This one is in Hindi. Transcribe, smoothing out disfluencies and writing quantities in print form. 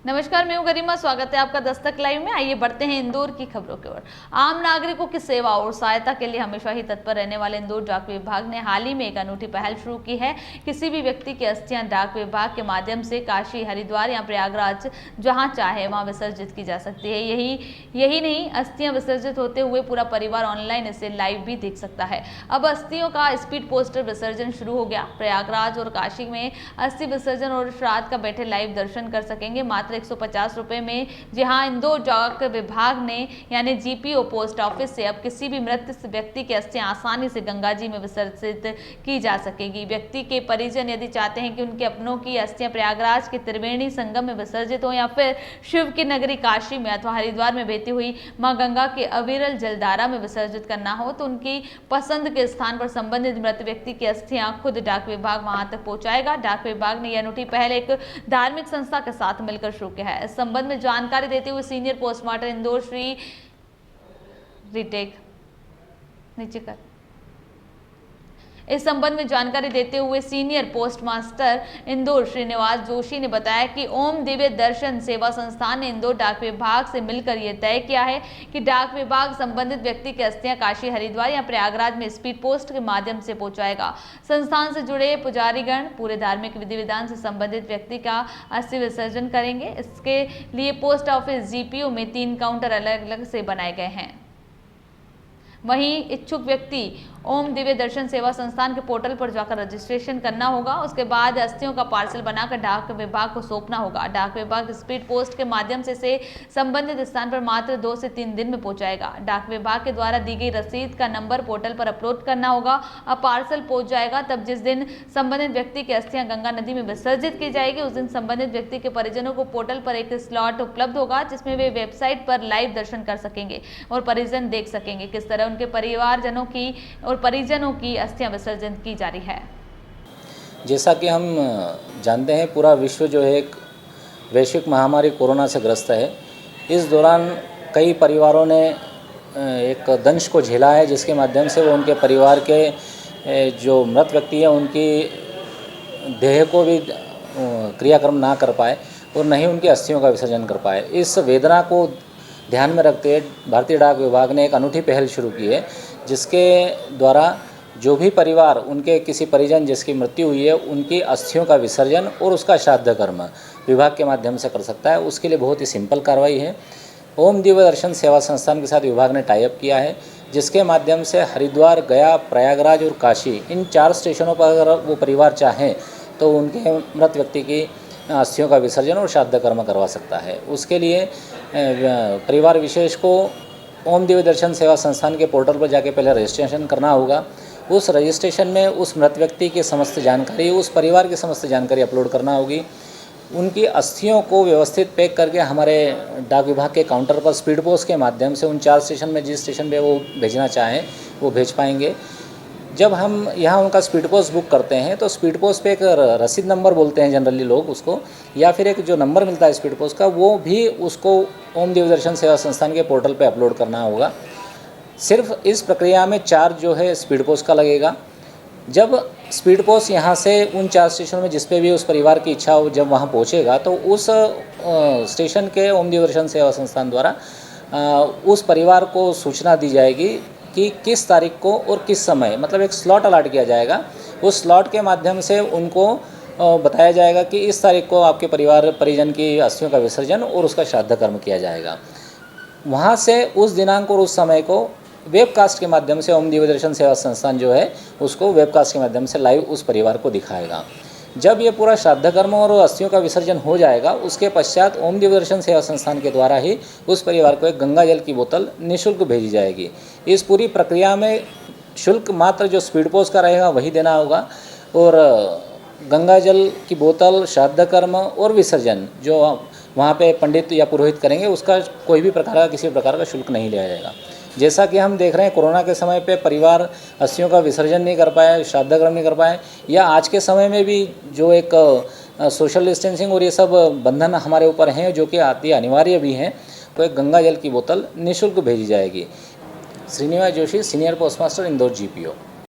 नमस्कार, मैं हूं गरिमा। स्वागत है आपका दस्तक लाइव में। आइए बढ़ते हैं इंदौर की खबरों की ओर। आम नागरिकों की सेवा और सहायता के लिए हमेशा ही तत्पर रहने वाले इंदौर डाक विभाग ने हाल ही में एक अनूठी पहल शुरू की है। किसी भी व्यक्ति की अस्थियां डाक विभाग के माध्यम से काशी, हरिद्वार या प्रयागराज जहां चाहे वहां विसर्जित की जा सकती है। यही नहीं, अस्थियां विसर्जित होते हुए पूरा परिवार ऑनलाइन इसे लाइव भी देख सकता है। अब अस्थियों का स्पीड पोस्टर विसर्जन शुरू हो गया। प्रयागराज और काशी में अस्थि विसर्जन और श्राद्ध का बैठे लाइव दर्शन कर सकेंगे मात्र 150 रुपए में। जहां इंदौर डाक विभाग ने यानी जीपीओ पोस्ट ऑफिस से अब किसी भी मृत व्यक्ति की अस्थियां आसानी से गंगा जी में विसर्जित की जा सकेगी। व्यक्ति के परिजन यदि चाहते हैं कि उनके अपनों की अस्थियां प्रयागराज के त्रिवेणी संगम में विसर्जित हो या फिर शिव की नगरी काशी में अथवा हरिद्वार में बहती हुई मां गंगा के अविरल जलधारा में विसर्जित करना हो, तो उनकी पसंद के स्थान पर संबंधित मृत व्यक्ति की अस्थियां खुद डाक विभाग वहां तक पहुंचाएगा। डाक विभाग ने यह अनूठी पहल एक धार्मिक संस्था के साथ मिलकर शुरू किया है। इस संबंध में जानकारी देते हुए senior postmaster Indore Shri retake नीचे कर इस संबंध में जानकारी देते हुए सीनियर पोस्टमास्टर इंदौर श्रीनिवास जोशी ने बताया कि ओम दिव्य दर्शन सेवा संस्थान ने इंदौर डाक विभाग से मिलकर यह तय किया है कि डाक विभाग संबंधित व्यक्ति की अस्थियां काशी, हरिद्वार या प्रयागराज में स्पीड पोस्ट के माध्यम से पहुंचाएगा। संस्थान से जुड़े पुजारीगण पूरे धार्मिक विधि विधान से संबंधित व्यक्ति का अस्थि विसर्जन करेंगे। इसके लिए पोस्ट ऑफिस जीपीओ में 3 काउंटर अलग अलग से बनाए गए हैं। वहीं इच्छुक व्यक्ति ओम दिव्य दर्शन सेवा संस्थान के पोर्टल पर जाकर रजिस्ट्रेशन करना होगा। उसके बाद अस्थियों का पार्सल बनाकर डाक विभाग को सौंपना होगा। डाक विभाग स्पीड पोस्ट के माध्यम से संबंधित स्थान पर मात्र 2 से 3 दिन में पहुंचाएगा। डाक विभाग के द्वारा दी गई रसीद का नंबर पोर्टल पर अपलोड करना होगा। अब पार्सल पहुंच जाएगा तब जिस दिन संबंधित व्यक्ति की अस्थियां गंगा नदी में विसर्जित की जाएगी, उस दिन संबंधित व्यक्ति के परिजनों को पोर्टल पर एक स्लॉट उपलब्ध होगा जिसमें वे वेबसाइट पर लाइव दर्शन कर सकेंगे और परिजन देख सकेंगे किस तरह उनके परिवारजनों की और परिजनों की अस्थियां विसर्जन की जा रही है। जैसा कि हम जानते हैं, पूरा विश्व जो है एक वैश्विक महामारी कोरोना से ग्रस्त है। इस दौरान कई परिवारों ने एक दंश को झेला है, जिसके माध्यम से वो उनके परिवार के जो मृत व्यक्ति हैं उनकी देह को भी क्रियाक्रम ना कर पाए और न ही उनकी अस्थियों का विसर्जन कर पाए। इस वेदना को ध्यान में रखते हुए भारतीय डाक विभाग ने एक अनूठी पहल शुरू की है, जिसके द्वारा जो भी परिवार उनके किसी परिजन जिसकी मृत्यु हुई है उनकी अस्थियों का विसर्जन और उसका श्राद्ध कर्म विभाग के माध्यम से कर सकता है। उसके लिए बहुत ही सिंपल कार्रवाई है। ओम दिव्य दर्शन सेवा संस्थान के साथ विभाग ने टाई अप किया है, जिसके माध्यम से हरिद्वार, गया, प्रयागराज और काशी इन 4 स्टेशनों पर अगर वो परिवार चाहें तो उनके मृत व्यक्ति की अस्थियों का विसर्जन और श्राद्ध कर्म करवा सकता है। उसके लिए परिवार विशेष को ओम दिव्य दर्शन सेवा संस्थान के पोर्टल पर जाके पहले रजिस्ट्रेशन करना होगा। उस रजिस्ट्रेशन में उस मृत व्यक्ति की समस्त जानकारी, उस परिवार की समस्त जानकारी अपलोड करना होगी। उनकी अस्थियों को व्यवस्थित पैक करके हमारे डाक विभाग के काउंटर पर स्पीड पोस्ट के माध्यम से उन 4 स्टेशन में जिस स्टेशन पे वो भेजना चाहें वो भेज पाएंगे। जब हम यहाँ उनका स्पीड पोस्ट बुक करते हैं तो स्पीड पोस्ट पे एक रसीद नंबर बोलते हैं जनरली लोग उसको, या फिर एक जो नंबर मिलता है स्पीड पोस्ट का, वो भी उसको ओम दिव्य दर्शन सेवा संस्थान के पोर्टल पे अपलोड करना होगा। सिर्फ इस प्रक्रिया में चार्ज जो है स्पीड पोस्ट का लगेगा। जब स्पीड पोस्ट यहाँ से उन 4 स्टेशनों में जिस पे भी उस परिवार की इच्छा हो जब वहाँ पहुँचेगा तो उस स्टेशन के ओम दिव्य दर्शन सेवा संस्थान द्वारा उस परिवार को सूचना दी जाएगी कि किस तारीख को और किस समय, मतलब एक स्लॉट अलॉट किया जाएगा। उस स्लॉट के माध्यम से उनको बताया जाएगा कि इस तारीख को आपके परिवार परिजन की अस्थियों का विसर्जन और उसका श्राद्ध कर्म किया जाएगा। वहाँ से उस दिनांक और उस समय को वेबकास्ट के माध्यम से ओम दिव्य दर्शन सेवा संस्थान जो है उसको वेबकास्ट के माध्यम से लाइव उस परिवार को दिखाएगा। जब ये पूरा श्राद्ध कर्म और अस्थियों का विसर्जन हो जाएगा, उसके पश्चात ओम दिव्य दर्शन सेवा संस्थान के द्वारा ही उस परिवार को एक गंगा जल की बोतल निःशुल्क भेजी जाएगी। इस पूरी प्रक्रिया में शुल्क मात्र जो स्पीड पोस्ट का रहेगा वही देना होगा और गंगा जल की बोतल, श्राद्ध कर्म और विसर्जन जो वहाँ पे पंडित या पुरोहित करेंगे उसका कोई भी प्रकार का किसी प्रकार का शुल्क नहीं लिया जाएगा। जैसा कि हम देख रहे हैं कोरोना के समय पे परिवार अस्थियों का विसर्जन नहीं कर पाए, श्राद्ध कर्म नहीं कर पाए, या आज के समय में भी जो एक सोशल डिस्टेंसिंग और ये सब बंधन हमारे ऊपर हैं जो कि अति अनिवार्य भी हैं, तो एक गंगा जल की बोतल निःशुल्क भेजी जाएगी। Shrinivas Joshi, senior postmaster, Indore GPO.